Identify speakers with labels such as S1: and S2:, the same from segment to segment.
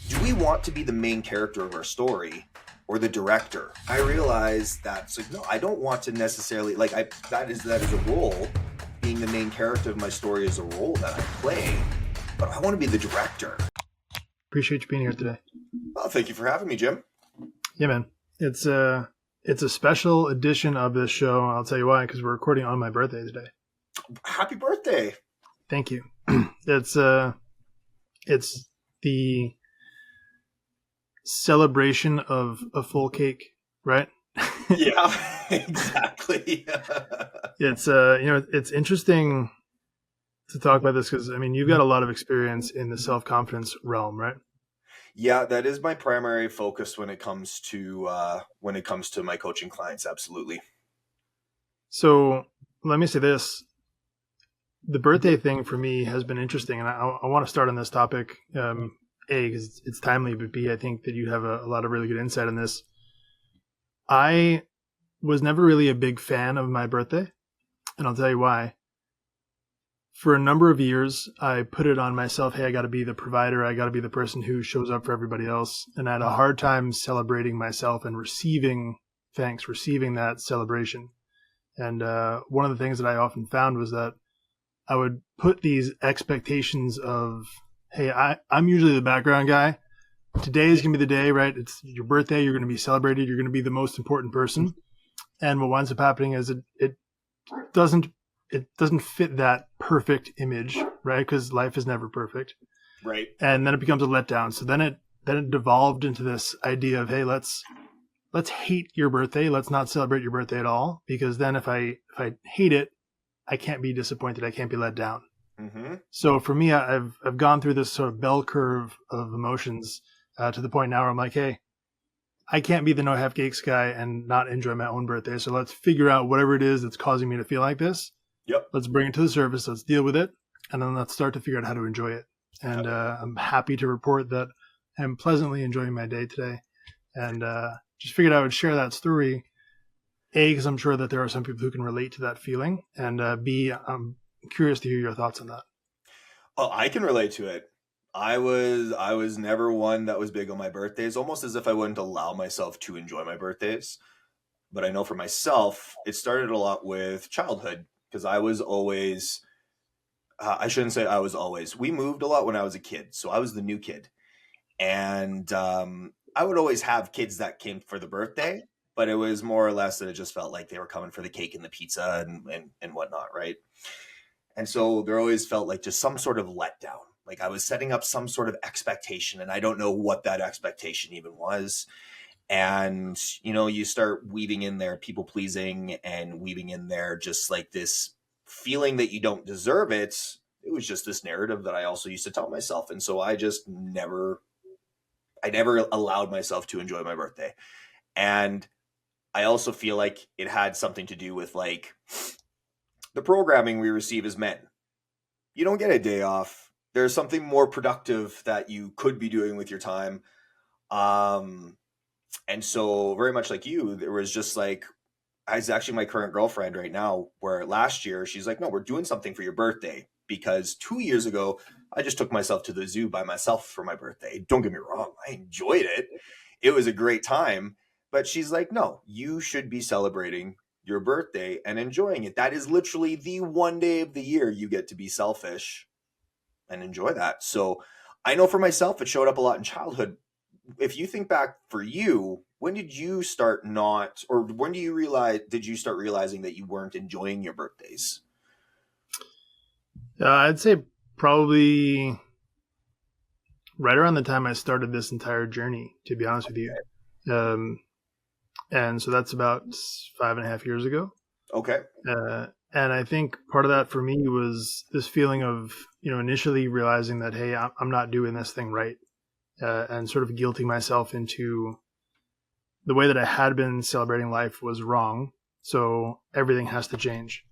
S1: do we want to be the main character of our story or the director? I realized that's like, no, I don't want to necessarily that is a role. Being the main character of my story is a role that I play, but I want to be the director.
S2: Appreciate you being here today.
S1: Well, thank you for having me, Jim.
S2: Yeah, man. It's a special edition of this show. I'll tell you why, because we're recording on my birthday today.
S1: Happy birthday.
S2: Thank you. It's the celebration of a full cake, right?
S1: Yeah, exactly.
S2: It's interesting to talk about this because, I mean, you've got a lot of experience in the self-confidence realm, right?
S1: Yeah, that is my primary focus when it comes to my coaching clients. Absolutely.
S2: So let me say this. The birthday thing for me has been interesting, and I want to start on this topic, A, because it's timely, but B, I think that you have a lot of really good insight on this. I was never really a big fan of my birthday, and I'll tell you why. For a number of years, I put it on myself, hey, I got to be the provider, I got to be the person who shows up for everybody else, and I had a hard time celebrating myself and receiving thanks, receiving that celebration. And one of the things that I often found was that I would put these expectations of, hey, I'm usually the background guy. Today is going to be the day, right? It's your birthday. You're going to be celebrated. You're going to be the most important person. And what winds up happening is it doesn't fit that perfect image, right? Because life is never perfect.
S1: Right.
S2: And then it becomes a letdown. So then it devolved into this idea of, hey, let's hate your birthday. Let's not celebrate your birthday at all. Because then if I hate it, I can't be disappointed. I can't be let down.
S1: Mm-hmm.
S2: So for me, I've gone through this sort of bell curve of emotions to the point now where I'm like, hey, I can't be the no half cakes guy and not enjoy my own birthday. So let's figure out whatever it is that's causing me to feel like this.
S1: Yep.
S2: Let's bring it to the surface. Let's deal with it. And then let's start to figure out how to enjoy it. And I'm happy to report that I'm pleasantly enjoying my day today. And just figured I would share that story. A, because I'm sure that there are some people who can relate to that feeling. And B, I'm curious to hear your thoughts on that.
S1: Well, I can relate to it. I was never one that was big on my birthdays, almost as if I wouldn't allow myself to enjoy my birthdays. But I know for myself, it started a lot with childhood because I was always, I shouldn't say I was always, we moved a lot when I was a kid. So I was the new kid. And I would always have kids that came for the birthday, but it was more or less that it just felt like they were coming for the cake and the pizza and whatnot, right? And so there always felt like just some sort of letdown. Like I was setting up some sort of expectation, and I don't know what that expectation even was. And, you start weaving in there people pleasing and weaving in there just like this feeling that you don't deserve it. It was just this narrative that I also used to tell myself. And so I just never allowed myself to enjoy my birthday. And I also feel like it had something to do with like the programming we receive as men. You don't get a day off. There's something more productive that you could be doing with your time. And so very much like you, there was just like, it's actually my current girlfriend right now, where last year she's like, no, we're doing something for your birthday. Because 2 years ago, I just took myself to the zoo by myself for my birthday. Don't get me wrong. I enjoyed it. It was a great time. But she's like, no, you should be celebrating your birthday and enjoying it. That is literally the one day of the year you get to be selfish and enjoy that. So I know for myself, it showed up a lot in childhood. If you think back for you, when did you start did you start realizing that you weren't enjoying your birthdays?
S2: I'd say probably right around the time I started this entire journey, to be honest with you. And so that's about 5.5 years ago.
S1: Okay.
S2: And I think part of that for me was this feeling of, initially realizing that, hey, I'm not doing this thing right. And sort of guilting myself into the way that I had been celebrating life was wrong. So everything has to change.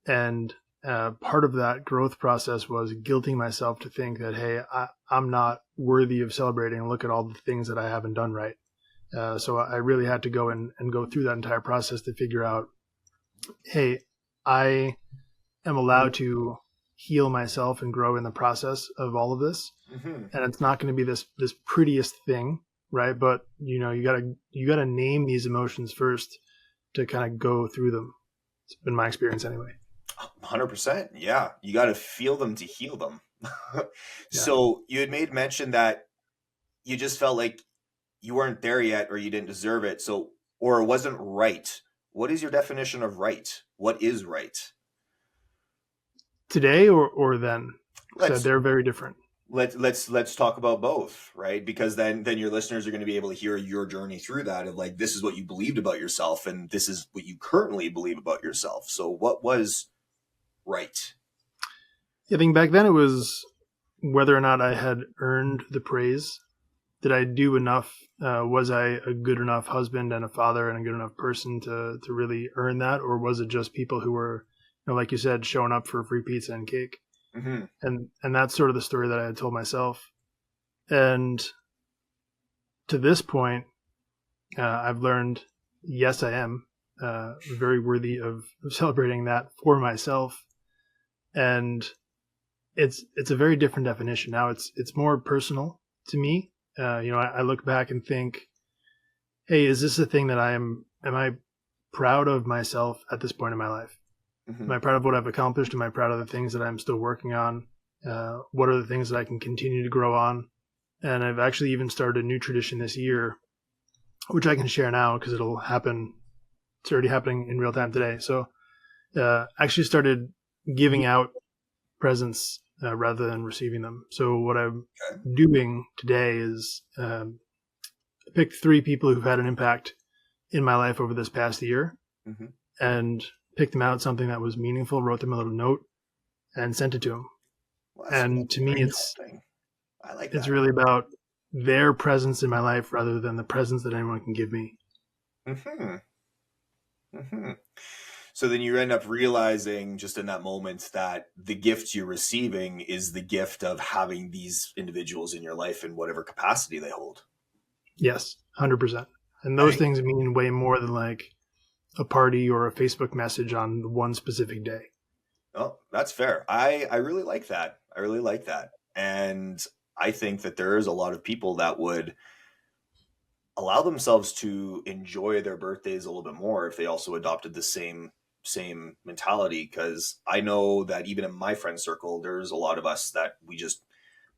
S2: And part of that growth process was guilting myself to think that, hey, I'm not worthy of celebrating. Look at all the things that I haven't done right. So I really had to go and go through that entire process to figure out, hey, I am allowed to heal myself and grow in the process of all of this.
S1: Mm-hmm.
S2: And it's not going to be this prettiest thing, right? But you gotta name these emotions first to kind of go through them. It's been my experience anyway.
S1: 100%. Yeah. You got to feel them to heal them.
S2: Yeah.
S1: So you had made mention that you just felt like you weren't there yet or you didn't deserve it. So, or it wasn't right. What is your definition of right? What is right?
S2: Today or then? So
S1: Let's
S2: they're very different.
S1: let's talk about both, right? Because then your listeners are going to be able to hear your journey through that of like, this is what you believed about yourself and this is what you currently believe about yourself. So what was right?
S2: I think back then it was whether or not I had earned the praise. Did I do enough? Was I a good enough husband and a father and a good enough person to really earn that? Or was it just people who were, like you said, showing up for free pizza and cake?
S1: Mm-hmm.
S2: And that's sort of the story that I had told myself. And to this point, I've learned, yes, I am very worthy of celebrating that for myself. And it's a very different definition now. It's more personal to me. I look back and think, hey, is this a thing that am I proud of myself at this point in my life?
S1: Mm-hmm.
S2: Am I proud of what I've accomplished? Am I proud of the things that I'm still working on? What are the things that I can continue to grow on? And I've actually even started a new tradition this year, which I can share now because it'll happen. It's already happening in real time today. So actually started giving out presents rather than receiving them. So what I'm doing today is pick 3 people who've had an impact in my life over this past year,
S1: Mm-hmm.
S2: and picked them out something that was meaningful, wrote them a little note, and sent it to them.
S1: Well,
S2: And to me,
S1: I like
S2: it's
S1: that.
S2: really about their presence in my life rather than the presence that anyone can give me.
S1: Mm-hmm. Mm-hmm. So then you end up realizing just in that moment that the gift you're receiving is the gift of having these individuals in your life in whatever capacity they hold.
S2: Yes, 100%. And those things mean way more than like a party or a Facebook message on one specific day.
S1: Oh, that's fair. I really like that. I really like that. And I think that there is a lot of people that would allow themselves to enjoy their birthdays a little bit more if they also adopted the same mentality. Because I know that even in my friend circle, there's a lot of us that we just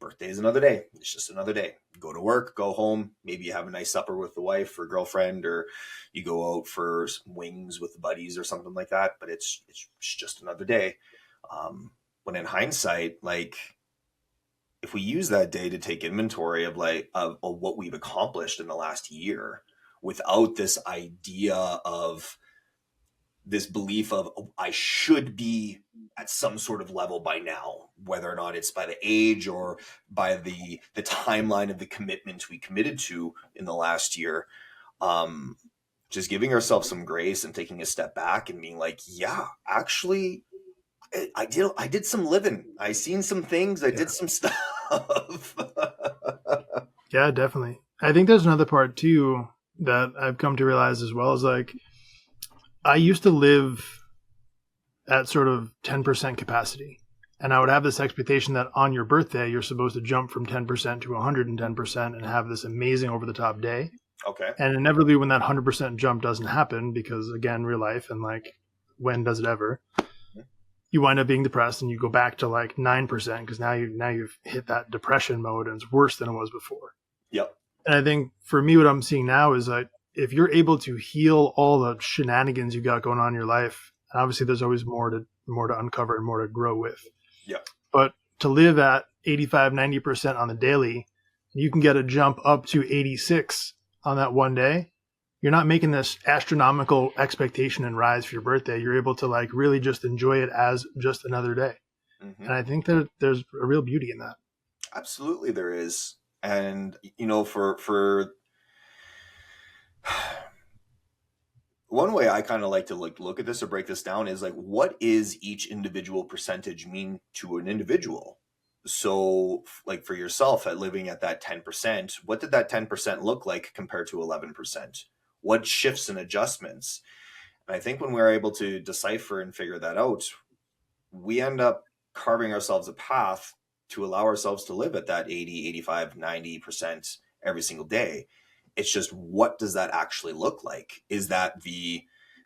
S1: birthday is another day. It's just another day. Go to work, go home. Maybe you have a nice supper with the wife or girlfriend, or you go out for some wings with the buddies or something like that. But it's just another day. When in hindsight, like if we use that day to take inventory of of what we've accomplished in the last year, without this idea of this belief of, oh, I should be at some sort of level by now, whether or not it's by the age or by the timeline of the commitment we committed to in the last year. Just giving ourselves some grace and taking a step back and being like, yeah, actually, I did some living. I seen some things. I did some stuff.
S2: Yeah, definitely. I think there's another part too that I've come to realize as well, is like I used to live at sort of 10% capacity. And I would have this expectation that on your birthday, you're supposed to jump from 10% to 110% and have this amazing over the top day.
S1: Okay.
S2: And inevitably, when that 100% jump doesn't happen, because again, real life and like, when does it ever? You wind up being depressed and you go back to like 9% because now you've hit that depression mode and it's worse than it was before.
S1: Yep.
S2: And I think for me, what I'm seeing now is that if you're able to heal all the shenanigans you got going on in your life, and obviously there's always more to uncover and more to grow with.
S1: Yeah.
S2: But to live at 85, 90% on the daily, you can get a jump up to 86 on that one day. You're not making this astronomical expectation and rise for your birthday. You're able to like really just enjoy it as just another day. Mm-hmm. And I think that there's a real beauty in that.
S1: Absolutely there is. And, for one way I kind of like to look at this or break this down is like, what is each individual percentage mean to an individual? So like for yourself at living at that 10%, what did that 10% look like compared to 11%? What shifts and adjustments? And I think when we're able to decipher and figure that out, we end up carving ourselves a path to allow ourselves to live at that 80, 85, 90% every single day. It's just, what does that actually look like? Is that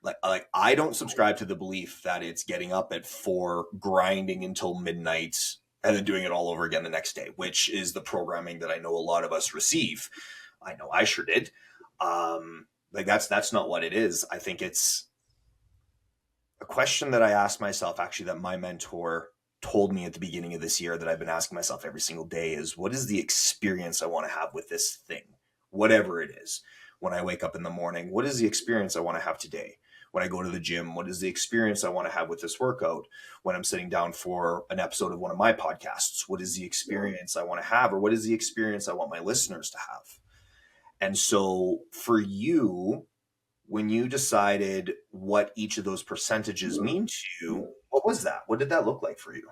S1: like I don't subscribe to the belief that it's getting up at 4, grinding until midnight, and then doing it all over again the next day, which is the programming that I know a lot of us receive. I know I sure did. Like that's not what it is. I think it's a question that I asked myself, actually, that my mentor told me at the beginning of this year, that I've been asking myself every single day, is what is the experience I want to have with this thing, whatever it is. When I wake up in the morning, what is the experience I want to have today? When I go to the gym, what is the experience I want to have with this workout? When I'm sitting down for an episode of one of my podcasts, what is the experience I want to have, or what is the experience I want my listeners to have? And so for you, when you decided what each of those percentages mean to you, what was that? What did that look like for you?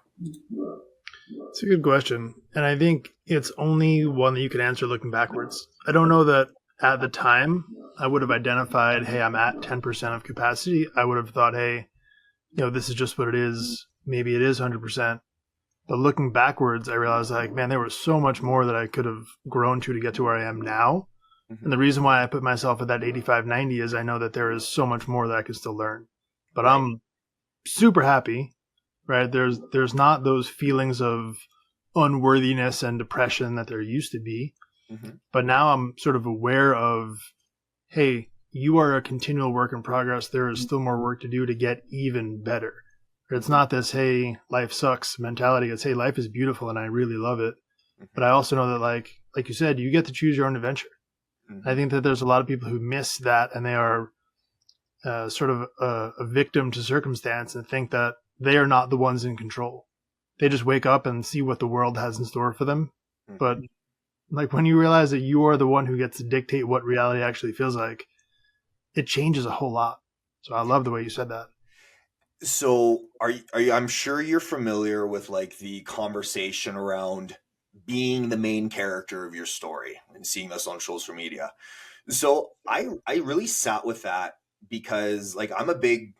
S2: It's a good question. And I think it's only one that you can answer looking backwards. I don't know that at the time I would have identified, hey, I'm at 10% of capacity. I would have thought, hey, this is just what it is. Maybe it is 100%. But looking backwards, I realized, like, man, there was so much more that I could have grown to get to where I am now. Mm-hmm. And the reason why I put myself at that 85, 90 is I know that there is so much more that I can still learn. But right. I'm super happy, right? There's not those feelings of unworthiness and depression that there used to be. Mm-hmm. But now I'm sort of aware of, hey, you are a continual work in progress. There is still more work to do to get even better. It's not this, hey, life sucks mentality. It's, hey, life is beautiful and I really love it. Mm-hmm. But I also know that, like you said, you get to choose your own adventure. Mm-hmm. I think that there's a lot of people who miss that, and they are sort of a victim to circumstance and think that they are not the ones in control. They just wake up and see what the world has in store for them. Mm-hmm. But like when you realize that you are the one who gets to dictate what reality actually feels like, it changes a whole lot. So I love the way you said that.
S1: So are you, I'm sure you're familiar with like the conversation around being the main character of your story and seeing this on social media. So I really sat with that because, like, I'm a big,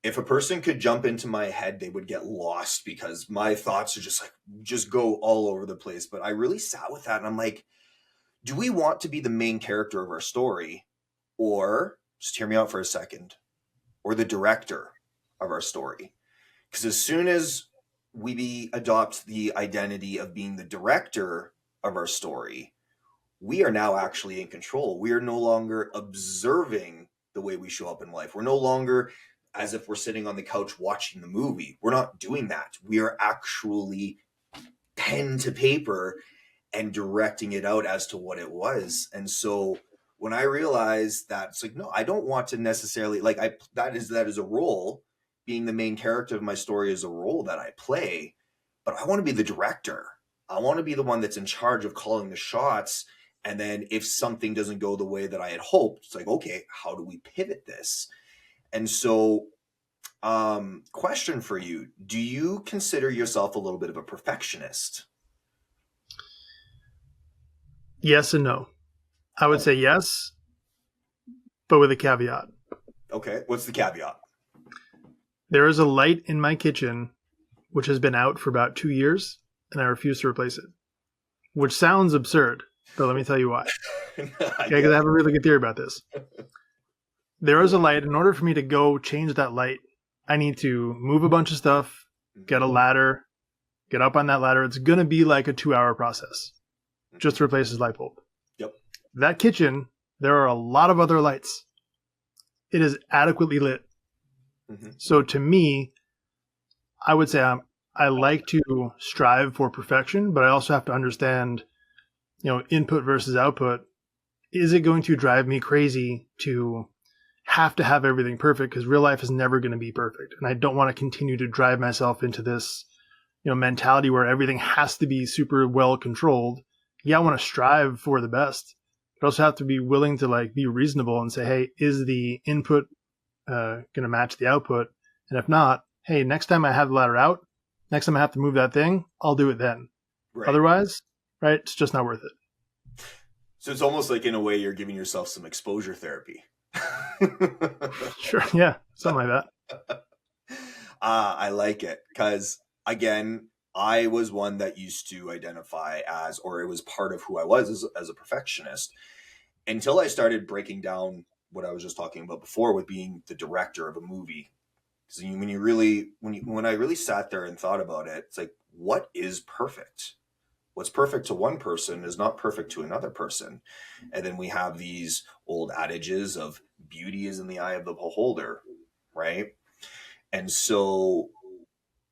S1: if a person could jump into my head, they would get lost because my thoughts are just go all over the place. But I really sat with that and I'm like, do we want to be the main character of our story, or just hear me out for a second, or the director of our story? Because as soon as we adopt the identity of being the director of our story, we are now actually in control. We are no longer observing the way we show up in life. We're no longer as if we're sitting on the couch watching the movie. We're not doing that. We are actually pen to paper and directing it out as to what it was. And so when I realized that, it's like, no, I don't want to necessarily, like, that is a role. Being the main character of my story is a role that I play, but I want to be the director. I want to be the one that's in charge of calling the shots. And then if something doesn't go the way that I had hoped, it's like, okay, how do we pivot this? And so, question for you, do you consider yourself a little bit of a perfectionist?
S2: Yes and no. I would say yes, but with a caveat.
S1: Okay, what's the caveat?
S2: There is a light in my kitchen which has been out for about 2 years, and I refuse to replace it. Which sounds absurd, but let me tell you why. Okay, because I have a really good theory about this. There is a light. In order for me to go change that light, I need to move a bunch of stuff, get a ladder, get up on that ladder. It's going to be like a 2-hour process just to replace this light bulb.
S1: Yep.
S2: That kitchen, there are a lot of other lights. It is adequately lit. Mm-hmm. So to me, I would say I like to strive for perfection, but I also have to understand, input versus output. Is it going to drive me crazy to have everything perfect? Because real life is never going to be perfect. And I don't want to continue to drive myself into this, mentality where everything has to be super well controlled. Yeah, I want to strive for the best, but also have to be willing to be reasonable and say, hey, is the input going to match the output? And if not, hey, next time I have the ladder out, next time I have to move that thing, I'll do it then. Right. Otherwise, right, it's just not worth it.
S1: So it's almost like, in a way, you're giving yourself some exposure therapy.
S2: Sure, yeah, something like that.
S1: I like it because, again, I was one that used to identify as, or it was part of who I was as a perfectionist until I started breaking down what I was just talking about before with being the director of a movie. Because when I really sat there and thought about it, it's like, what is perfect? What's perfect to one person is not perfect to another person. And then we have these old adages of beauty is in the eye of the beholder, right? And so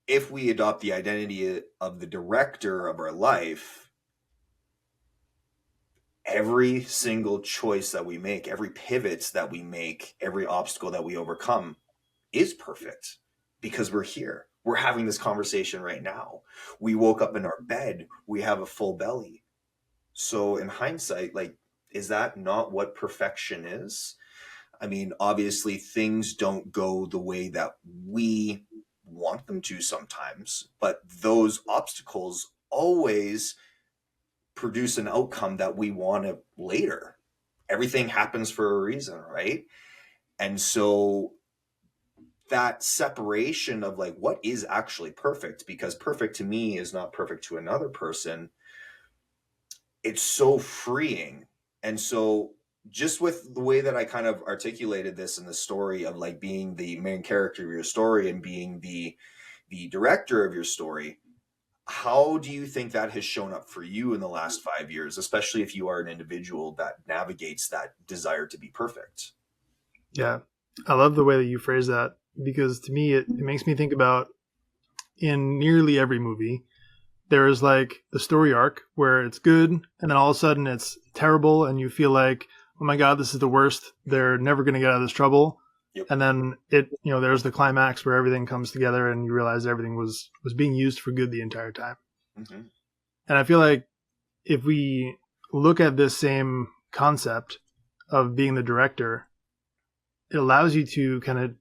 S1: if we adopt the identity of the director of our life, every single choice that we make, every pivot that we make, every obstacle that we overcome is perfect because we're here. We're having this conversation right now. We woke up in our bed, we have a full belly. So in hindsight, like, is that not what perfection is? I mean, obviously things don't go the way that we want them to sometimes, but those obstacles always produce an outcome that we want to later. Everything happens for a reason, right? And so that separation of like what is actually perfect, because perfect to me is not perfect to another person, it's so freeing. And so just with the way that I kind of articulated this in the story of like being the main character of your story and being the director of your story, how do you think that has shown up for you in the last 5 years, especially if you are an individual that navigates that desire to be perfect?
S2: Yeah. I love the way that you phrase that because to me, it makes me think about in nearly every movie, there is like the story arc where it's good and then all of a sudden it's terrible and you feel like, oh my God, this is the worst. They're never going to get out of this trouble.
S1: Yep.
S2: And then there's the climax where everything comes together and you realize everything was being used for good the entire time.
S1: Mm-hmm.
S2: And I feel like if we look at this same concept of being the director, it allows you to kind of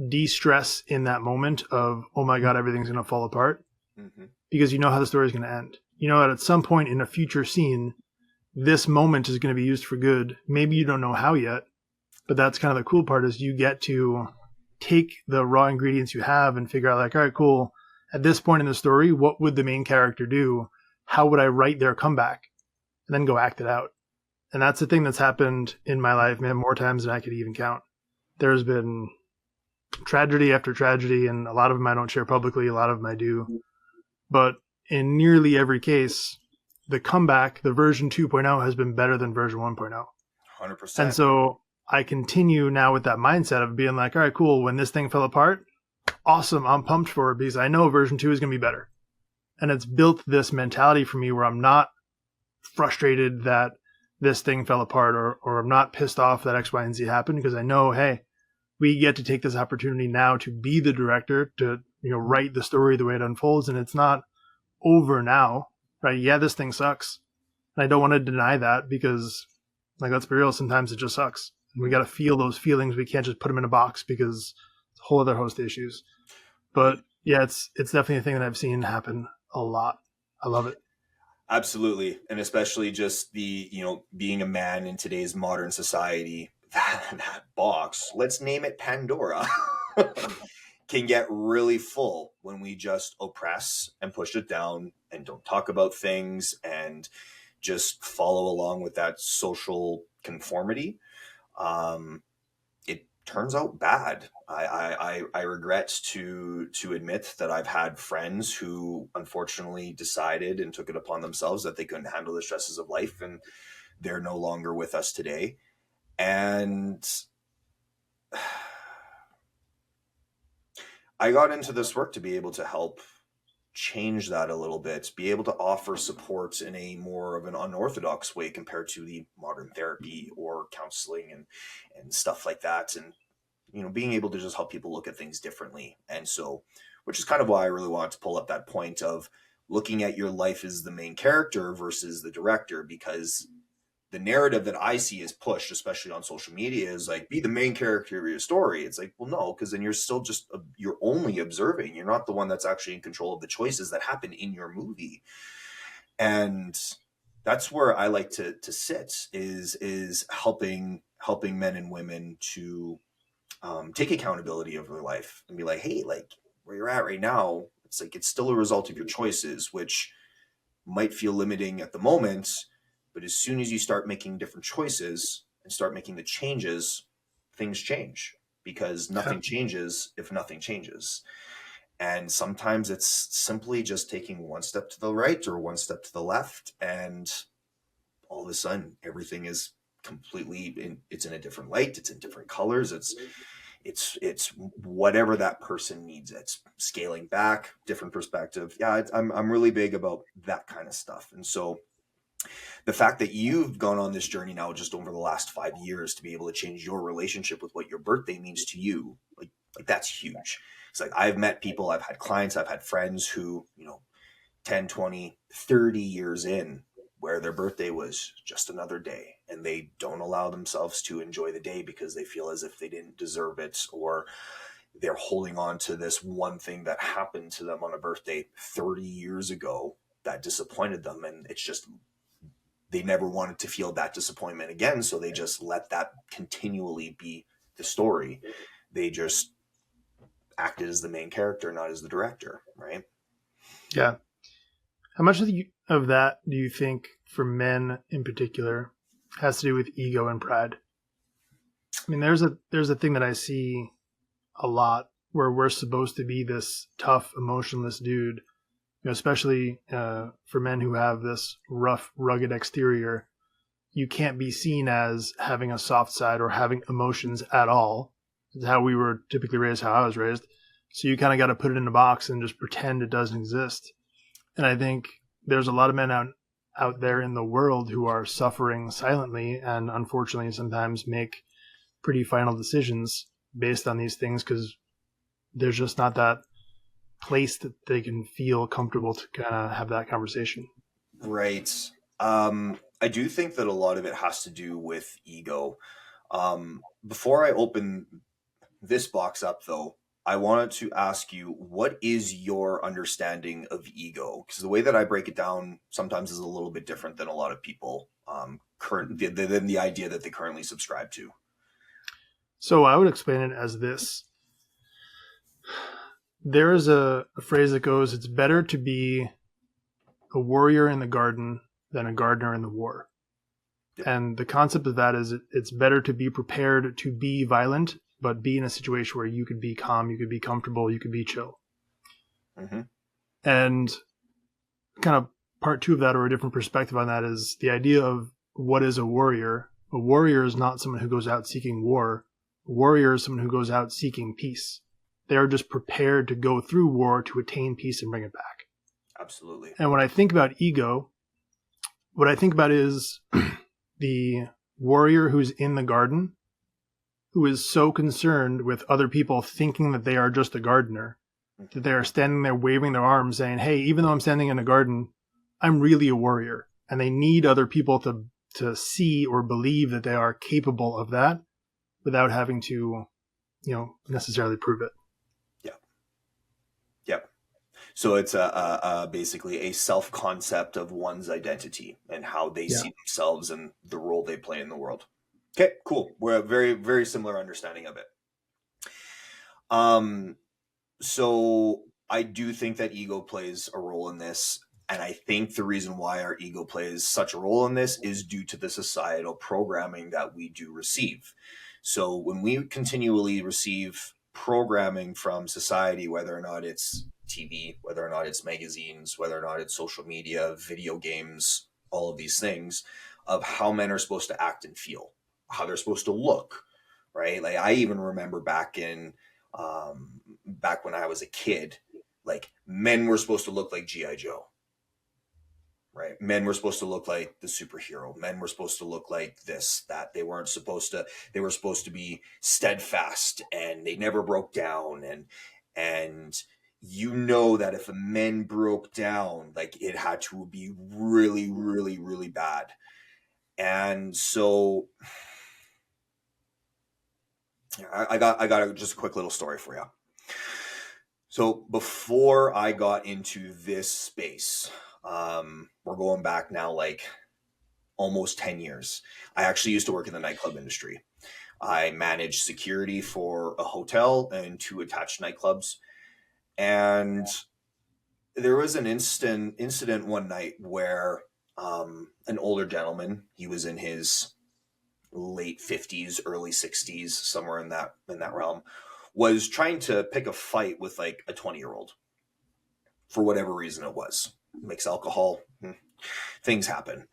S2: de-stress in that moment of, oh my God, everything's going to fall apart
S1: Mm-hmm.
S2: because you know how the story is going to end. You know that at some point in a future scene, this moment is going to be used for good. Maybe you don't know how yet, but that's kind of the cool part is you get to take the raw ingredients you have and figure out like, all right, cool. At this point in the story, what would the main character do? How would I write their comeback? And then go act it out. And that's the thing that's happened in my life, man, more times than I could even count. There's been tragedy after tragedy, and a lot of them I don't share publicly, a lot of them I do. But in nearly every case, the comeback, the version 2.0 has been better than version 1.0.
S1: 100%.
S2: And so I continue now with that mindset of being like, all right, cool. When this thing fell apart, awesome. I'm pumped for it because I know version 2 is going to be better. And it's built this mentality for me where I'm not frustrated that this thing fell apart or I'm not pissed off that X, Y, and Z happened because I know, hey, we get to take this opportunity now to be the director, to write the story the way it unfolds, and it's not over now, right? Yeah, this thing sucks. And I don't want to deny that because, like, let's be real, sometimes it just sucks. And we got to feel those feelings. We can't just put them in a box because it's a whole other host of issues. But yeah, it's definitely a thing that I've seen happen a lot. I love it.
S1: Absolutely. And especially just being a man in today's modern society, that box, let's name it Pandora, can get really full when we just oppress and push it down and don't talk about things and just follow along with that social conformity. It turns out bad. I regret to admit that I've had friends who unfortunately decided and took it upon themselves that they couldn't handle the stresses of life, and they're no longer with us today. And I got into this work to be able to help change that a little bit, be able to offer support in a more of an unorthodox way compared to the modern therapy or counseling and stuff like that. And being able to just help people look at things differently. And so, which is kind of why I really wanted to pull up that point of looking at your life as the main character versus the director, because the narrative that I see is pushed, especially on social media, is like, be the main character of your story. It's like, well, no, because then you're still you're only observing. You're not the one that's actually in control of the choices that happen in your movie. And that's where I like to sit is helping men and women to take accountability of your life and be like, hey, like where you're at right now, it's like it's still a result of your choices, which might feel limiting at the moment, but as soon as you start making different choices and start making the changes, things change because
S2: Yeah.
S1: nothing changes if nothing changes. And sometimes it's simply just taking one step to the right or one step to the left, and all of a sudden everything is it's in a different light, it's in different colors, it's whatever that person needs. It's scaling back, different perspective. Yeah, I'm really big about that kind of stuff. And so the fact that you've gone on this journey now just over the last 5 years to be able to change your relationship with what your birthday means to you, like that's huge. It's like I've met people, I've had clients, I've had friends who, 10, 20, 30 years in, where their birthday was just another day and they don't allow themselves to enjoy the day because they feel as if they didn't deserve it, or they're holding on to this one thing that happened to them on a birthday 30 years ago that disappointed them. And it's just, they never wanted to feel that disappointment again. So they just let that continually be the story. They just acted as the main character, not as the director, right?
S2: Yeah. How much of that do you think, for men in particular, has to do with ego and pride? I mean, there's a thing that I see a lot where we're supposed to be this tough, emotionless dude, especially for men who have this rough, rugged exterior. You can't be seen as having a soft side or having emotions at all. It's how we were typically raised, how I was raised. So you kind of got to put it in a box and just pretend it doesn't exist. And I think there's a lot of men out there in the world who are suffering silently and unfortunately sometimes make pretty final decisions based on these things because there's just not that place that they can feel comfortable to kind of have that conversation.
S1: Right. I do think that a lot of it has to do with ego. Before I open this box up, though, I wanted to ask you, what is your understanding of ego? Because the way that I break it down sometimes is a little bit different than a lot of people than the idea that they currently subscribe to.
S2: So I would explain it as this. There is a phrase that goes, it's better to be a warrior in the garden than a gardener in the war.
S1: Yep.
S2: And the concept of that is it's better to be prepared to be violent, but be in a situation where you could be calm, you could be comfortable, you could be chill.
S1: Mm-hmm.
S2: And kind of part two of that, or a different perspective on that, is the idea of what is a warrior. A warrior is not someone who goes out seeking war. A warrior is someone who goes out seeking peace. They are just prepared to go through war to attain peace and bring it back.
S1: Absolutely.
S2: And when I think about ego, what I think about is the warrior who's in the garden, who is so concerned with other people thinking that they are just a gardener, that they are standing there waving their arms saying, hey, even though I'm standing in a garden, I'm really a warrior. And they need other people to see or believe that they are capable of that without having to, necessarily prove it.
S1: Yeah. Yep. So it's basically a self-concept of one's identity and how they
S2: Yeah.
S1: see themselves and the role they play in the world. Okay, cool. We're a very, very similar understanding of it. So I do think that ego plays a role in this. And I think the reason why our ego plays such a role in this is due to the societal programming that we do receive. So when we continually receive programming from society, whether or not it's TV, whether or not it's magazines, whether or not it's social media, video games, all of these things, of how men are supposed to act and feel, how they're supposed to look, right? Like I even remember back when I was a kid, like men were supposed to look like G.I. Joe, right? Men were supposed to look like the superhero. Men were supposed to look like this, that. They were supposed to be steadfast and they never broke down. And that if a men broke down, like it had to be really, really, really bad. And so I got just a quick little story for you. So before I got into this space, we're going back now like almost 10 years. I actually used to work in the nightclub industry. I managed security for a hotel and two attached nightclubs. And there was an incident one night where an older gentleman, he was in his late 50s, early 60s, somewhere in that realm, was trying to pick a fight with like a 20-year-old for whatever reason it was. Mix alcohol, things happen.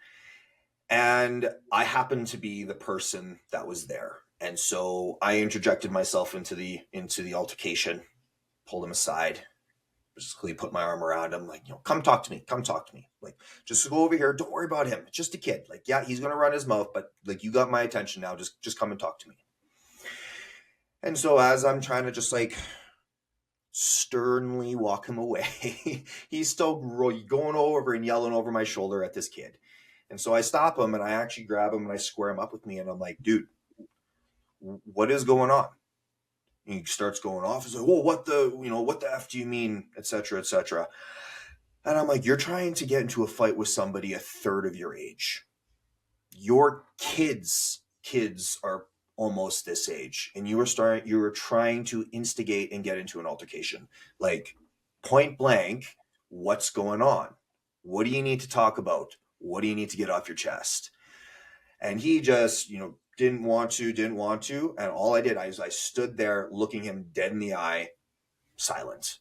S1: And I happened to be the person that was there. And so I interjected myself into the altercation, pulled him aside, basically put my arm around him, like, come talk to me, come talk to me. Like, just go over here. Don't worry about him. It's just a kid. Like, yeah, he's gonna run his mouth, but like, you got my attention now. Just come and talk to me. And so as I'm trying to just like sternly walk him away, he's still going over and yelling over my shoulder at this kid. And so I stop him and I actually grab him and I square him up with me and I'm like, dude, what is going on? And he starts going off. He's like, "Well, what the F do you mean?" Etc., etc. And I'm like, "You're trying to get into a fight with somebody a third of your age. Your kids are almost this age, and you were trying to instigate and get into an altercation. Like, point blank, what's going on? What do you need to talk about? What do you need to get off your chest?" And he just, didn't want to. And all I did, I stood there looking him dead in the eye, silent,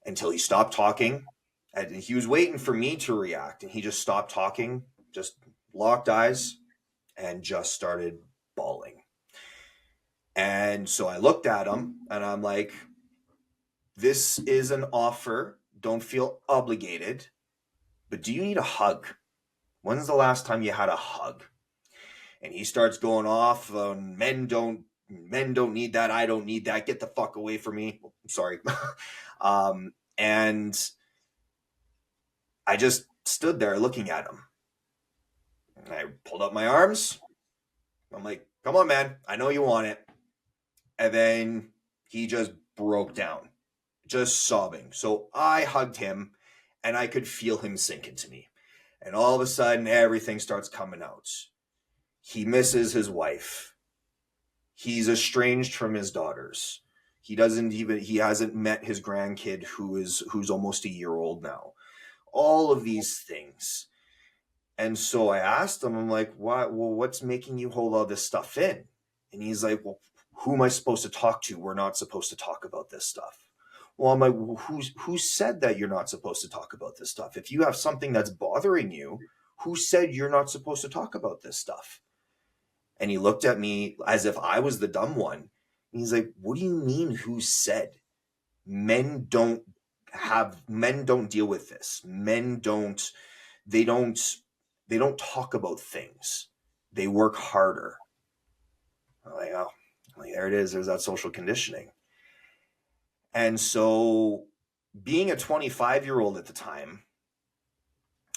S1: until he stopped talking. And he was waiting for me to react. And he just stopped talking, just locked eyes, and just started bawling. And so I looked at him and I'm like, this is an offer. Don't feel obligated. But do you need a hug? When's the last time you had a hug? And he starts going off on men don't need that. I don't need that. Get the fuck away from me. I'm sorry. And I just stood there looking at him. And I pulled up my arms. I'm like, come on, man. I know you want it. And then he just broke down, just sobbing. So I hugged him and I could feel him sink into me. And all of a sudden, everything starts coming out. He misses his wife. He's estranged from his daughters. He hasn't met his grandkid who's almost a year old now. All of these things. And so I asked him, I'm like, what's making you hold all this stuff in? And he's like, well, who am I supposed to talk to? We're not supposed to talk about this stuff. Well, I'm like, well, who said that you're not supposed to talk about this stuff? If you have something that's bothering you, who said you're not supposed to talk about this stuff? And he looked at me as if I was the dumb one. And he's like, what do you mean, who said? Men don't deal with this. They don't talk about things. They work harder. I'm like, oh, there it is. There's that social conditioning. And so being a 25-year-old at the time,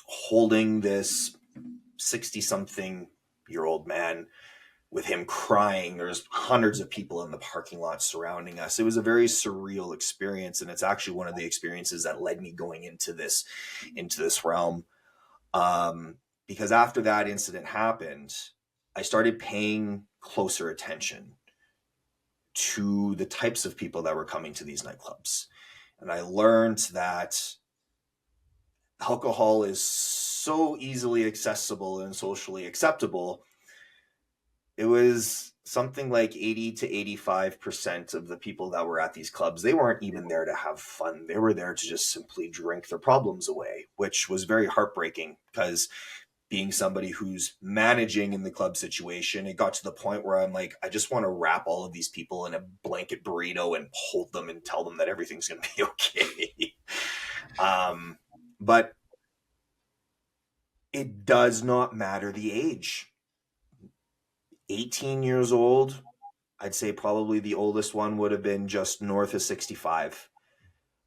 S1: holding this 60-something-year-old man with him crying, there's hundreds of people in the parking lot surrounding us. It was a very surreal experience. And it's actually one of the experiences that led me going into this realm. Because after that incident happened, I started paying closer attention to the types of people that were coming to these nightclubs. And I learned that alcohol is so easily accessible and socially acceptable. It was something like 80 to 85% of the people that were at these clubs, they weren't even there to have fun. They were there to just simply drink their problems away, which was very heartbreaking because being somebody who's managing in the club situation, it got to the point where I'm like, I just want to wrap all of these people in a blanket burrito and hold them and tell them that everything's going to be okay. But it does not matter the age. 18 years old, I'd say probably the oldest one would have been just north of 65.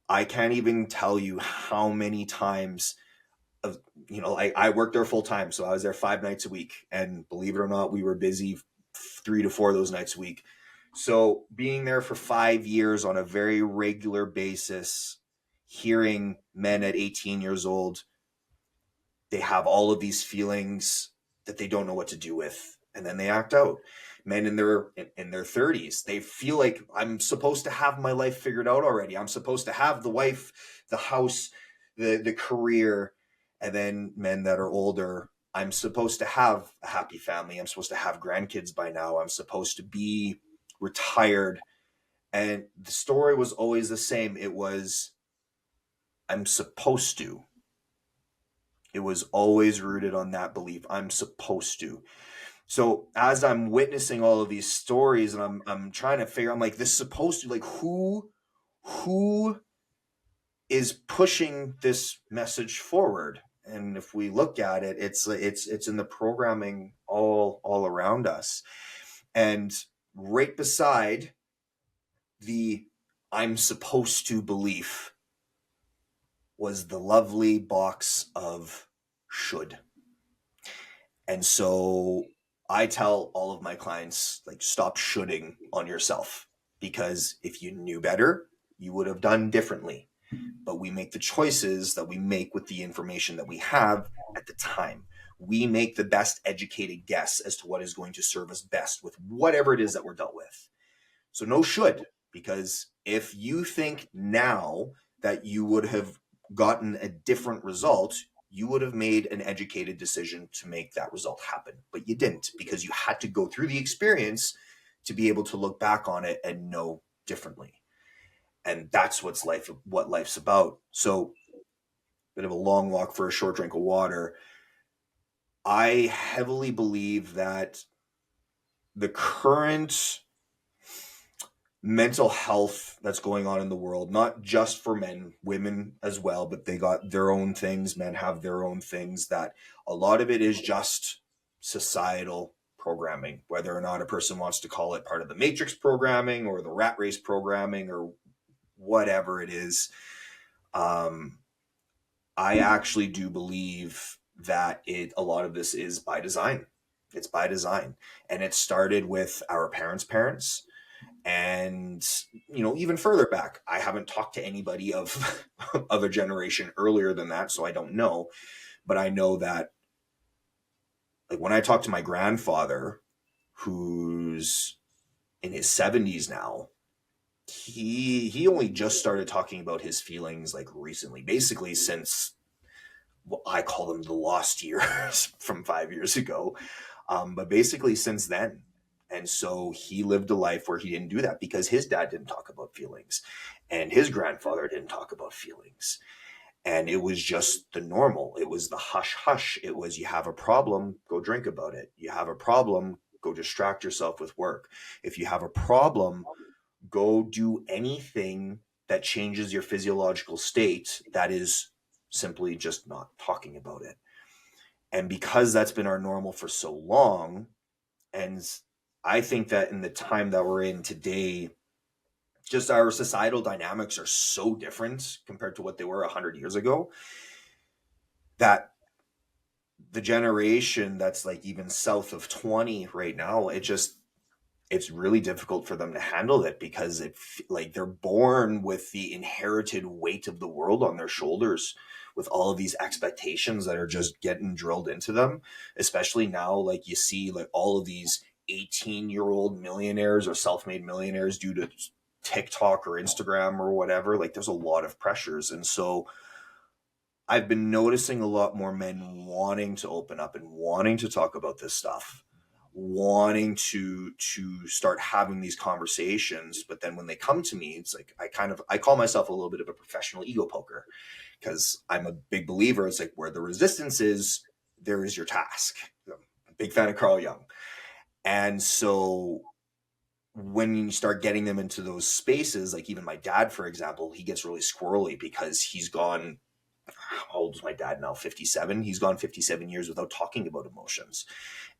S1: I can't even tell you how many times I worked there full time. So I was there 5 nights a week. And believe it or not, we were busy 3 to 4 of those nights a week. So being there for 5 years on a very regular basis, hearing men at 18 years old, they have all of these feelings that they don't know what to do with. and then they act out. Men in their 30s, they feel like, I'm supposed to have my life figured out already. I'm supposed to have the wife, the house, the career. And then men that are older, I'm supposed to have a happy family. I'm supposed to have grandkids by now. I'm supposed to be retired. And the story was always the same. It was, I'm supposed to. It was always rooted on that belief. I'm supposed to. So as I'm witnessing all of these stories, and I'm trying to figure, I'm like, this supposed to, like, who is pushing this message forward? And if we look at it, it's in the programming all around us. And right beside the I'm supposed to belief was the lovely box of should. And so I tell all of my clients, like, stop shoulding on yourself, because if you knew better, you would have done differently. But we make the choices that we make with the information that we have at the time. We make the best educated guess as to what is going to serve us best with whatever it is that we're dealt with. So no should, because if you think now that you would have gotten a different result, you would have made an educated decision to make that result happen. But you didn't, because you had to go through the experience to be able to look back on it and know differently. And that's what life's about. So, bit of a long walk for a short drink of water. I heavily believe that the current mental health that's going on in the world, not just for men, women as well, but they got their own things, men have their own things, that a lot of it is just societal programming, whether or not a person wants to call it part of the matrix programming or the rat race programming or whatever it is. I actually do believe that a lot of this is by design. It's by design. And it started with our parents, and even further back. I haven't talked to anybody of of a generation earlier than that, so I don't know. But I know that, like, when I talk to my grandfather, who's in his 70s now, he only just started talking about his feelings, like, recently, basically since, well, I call them the lost years from 5 years ago. But basically since then. And so he lived a life where he didn't do that, because his dad didn't talk about feelings and his grandfather didn't talk about feelings. And it was just the normal. It was the hush hush. It was, you have a problem, go drink about it. You have a problem, go distract yourself with work. If you have a problem, go do anything that changes your physiological state that is simply just not talking about it. And because that's been our normal for so long, and I think that in the time that we're in today, just our societal dynamics are so different compared to what they were 100 years ago, that the generation that's, like, even south of 20 right now, it's really difficult for them to handle it, because like, they're born with the inherited weight of the world on their shoulders, with all of these expectations that are just getting drilled into them. Especially now, like, you see, like, all of these 18-year-old millionaires or self-made millionaires due to TikTok or Instagram or whatever. Like, there's a lot of pressures. And so I've been noticing a lot more men wanting to open up and wanting to talk about this stuff, wanting to start having these conversations. But then when they come to me, it's like, I call myself a little bit of a professional ego poker, because I'm a big believer. It's like, where the resistance is, there is your task. I'm a big fan of Carl Jung. And so when you start getting them into those spaces, like, even my dad, for example, he gets really squirrely, because he's gone, how old is my dad now? 57. He's gone 57 years without talking about emotions.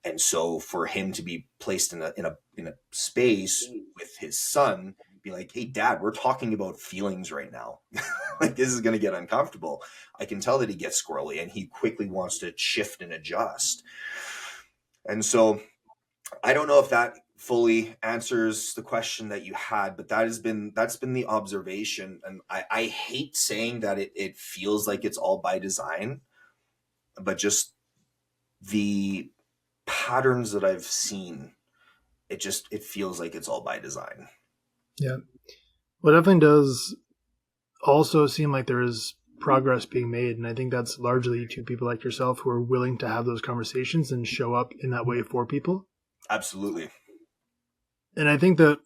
S1: And so for him to be placed in a space with his son, be like, hey, dad, we're talking about feelings right now. Like, this is going to get uncomfortable. I can tell that he gets squirrely, and he quickly wants to shift and adjust. And so I don't know if that fully answers the question that you had, but that's been the observation. And I hate saying that it feels like it's all by design, but just the patterns that I've seen, it feels like it's all by design.
S2: Yeah. Well, it definitely does also seem like there is progress being made. And I think that's largely to people like yourself who are willing to have those conversations and show up in that way for people.
S1: Absolutely.
S2: And I think that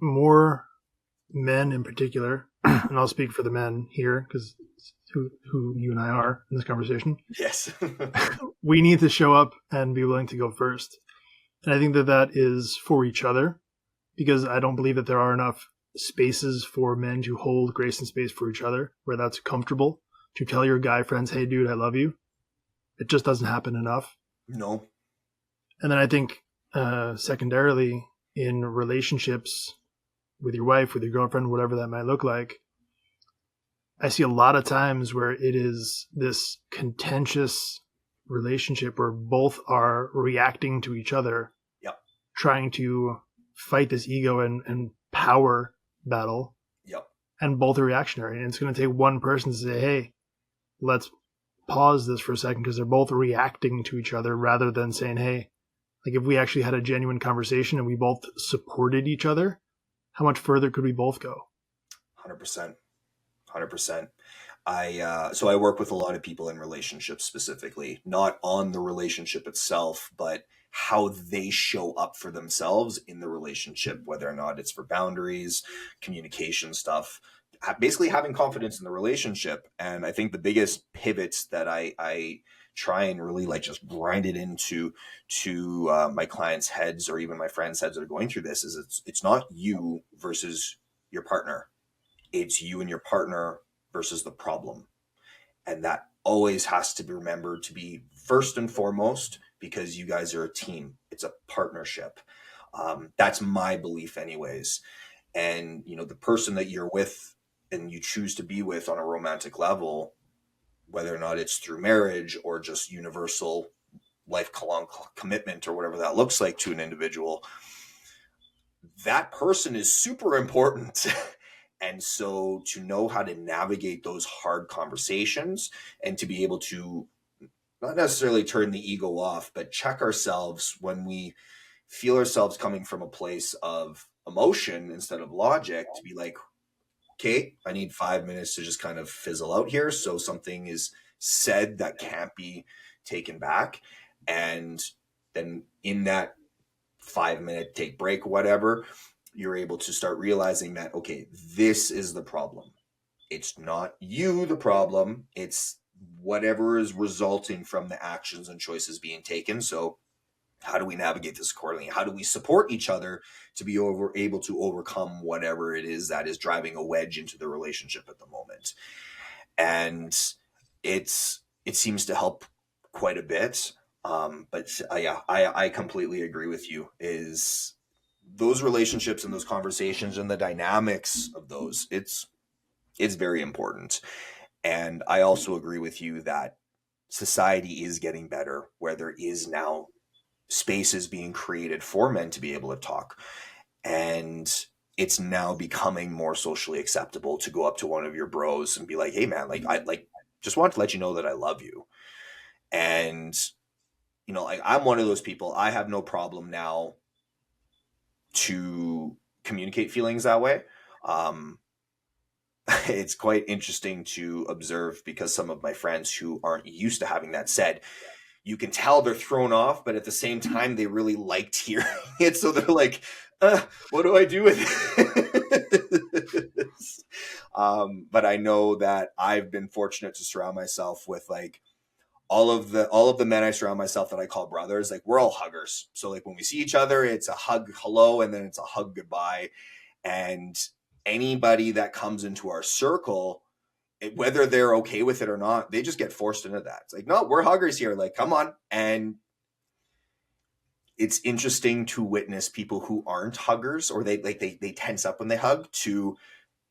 S2: more men in particular, and I'll speak for the men here because who you and I are in this conversation,
S1: Yes.
S2: we need to show up and be willing to go first. And I think that that is for each other, because I don't believe that there are enough spaces for men to hold grace and space for each other where that's comfortable to tell your guy friends, hey, dude, I love you. It just doesn't happen enough.
S1: No.
S2: And then I think secondarily, in relationships with your wife, with your girlfriend, whatever that might look like, I see a lot of times where it is this contentious relationship where both are reacting to each other,
S1: Yep.
S2: trying to fight this ego and power battle,
S1: Yep.
S2: and both are reactionary. And it's going to take one person to say, hey, let's pause this for a second, because they're both reacting to each other rather than saying, hey, like if we actually had a genuine conversation and we both supported each other, how much further could we both go?
S1: 100%. 100%. So I work with a lot of people in relationships specifically, not on the relationship itself, but how they show up for themselves in the relationship, whether or not it's for boundaries, communication stuff, basically having confidence in the relationship. And I think the biggest pivots that I try and really like just grind it into my clients' heads, or even my friends' heads that are going through this, is it's not you versus your partner. It's you and your partner versus the problem. And that always has to be remembered to be first and foremost, because you guys are a team. It's a partnership. That's my belief anyways. And, the person that you're with and you choose to be with on a romantic level, whether or not it's through marriage or just universal lifelong commitment or whatever that looks like to an individual, that person is super important. And so to know how to navigate those hard conversations and to be able to not necessarily turn the ego off, but check ourselves when we feel ourselves coming from a place of emotion instead of logic, to be like, okay, I need 5 minutes to just kind of fizzle out here. So something is said that can't be taken back. And then in that 5 minute take break, whatever, you're able to start realizing that, okay, this is the problem. It's not you, the problem. It's whatever is resulting from the actions and choices being taken. So how do we navigate this accordingly? How do we support each other to be able to overcome whatever it is that is driving a wedge into the relationship at the moment? And it seems to help quite a bit. But yeah, I completely agree with you. Is those relationships and those conversations and the dynamics of those, it's very important. And I also agree with you that society is getting better, where there is now spaces being created for men to be able to talk. And it's now becoming more socially acceptable to go up to one of your bros and be like, hey man, like I just want to let you know that I love you. And like I'm one of those people, I have no problem now to communicate feelings that way. Um, it's quite interesting to observe, because some of my friends who aren't used to having that said, you can tell they're thrown off, but at the same time, they really liked hearing it. So they're like, what do I do with this? But I know that I've been fortunate to surround myself with like all of the men I surround myself that I call brothers. Like we're all huggers. So like when we see each other, it's a hug hello, and then it's a hug goodbye. And anybody that comes into our circle, whether they're okay with it or not, they just get forced into that. It's like, no, we're huggers here. Like, come on. And it's interesting to witness people who aren't huggers, or they tense up when they hug, to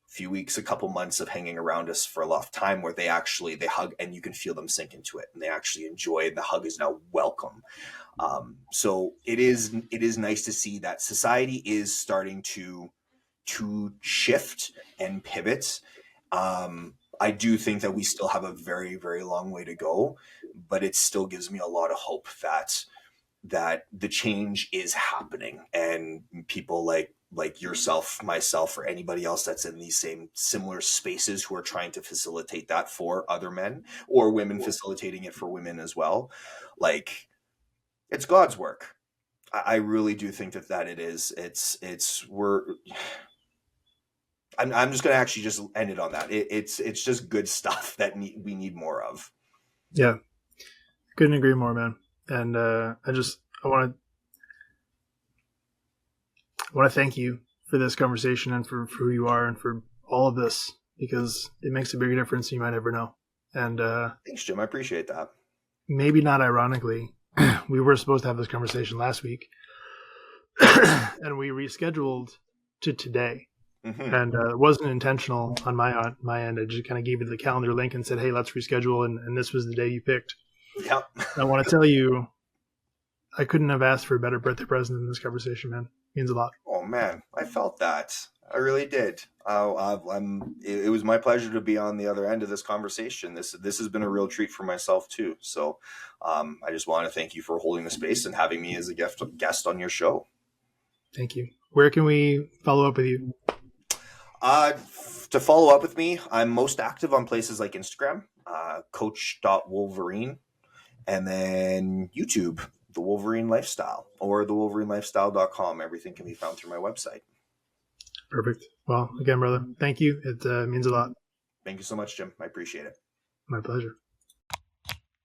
S1: a few weeks, a couple months of hanging around us for a lot of time, where they hug and you can feel them sink into it, and they actually enjoy it. The hug is now welcome. So it is nice to see that society is starting to shift and pivot. I do think that we still have a very, very long way to go, but it still gives me a lot of hope that that the change is happening, and people like yourself, myself, or anybody else that's in these same similar spaces who are trying to facilitate that for other men, or women facilitating it for women as well. Like, it's God's work. I really do think that it is. I'm just going to actually just end it on that. It's just good stuff that we need more of.
S2: Yeah, couldn't agree more, man. And I want to thank you for this conversation and for who you are and for all of this, because it makes a bigger difference than you might ever know. And
S1: thanks, Jim. I appreciate that.
S2: Maybe not ironically, we were supposed to have this conversation last week, and we rescheduled to today. Mm-hmm. And it wasn't intentional on my end. I just kind of gave you the calendar link and said, hey, let's reschedule. And this was the day you picked.
S1: Yep.
S2: I want to tell you, I couldn't have asked for a better birthday present than this conversation, man. It means a lot.
S1: Oh, man. I felt that. I really did. It was my pleasure to be on the other end of this conversation. This has been a real treat for myself, too. So I just want to thank you for holding the space and having me as a guest on your show.
S2: Thank you. Where can we follow up with you?
S1: To follow up with me, I'm most active on places like Instagram, coach.wolverine, and then YouTube, The Wolverine Lifestyle, or thewolverinelifestyle.com. Everything can be found through my website.
S2: Perfect. Well, again, brother, thank you. It means a lot.
S1: Thank you so much, Jim. I appreciate it.
S2: My pleasure.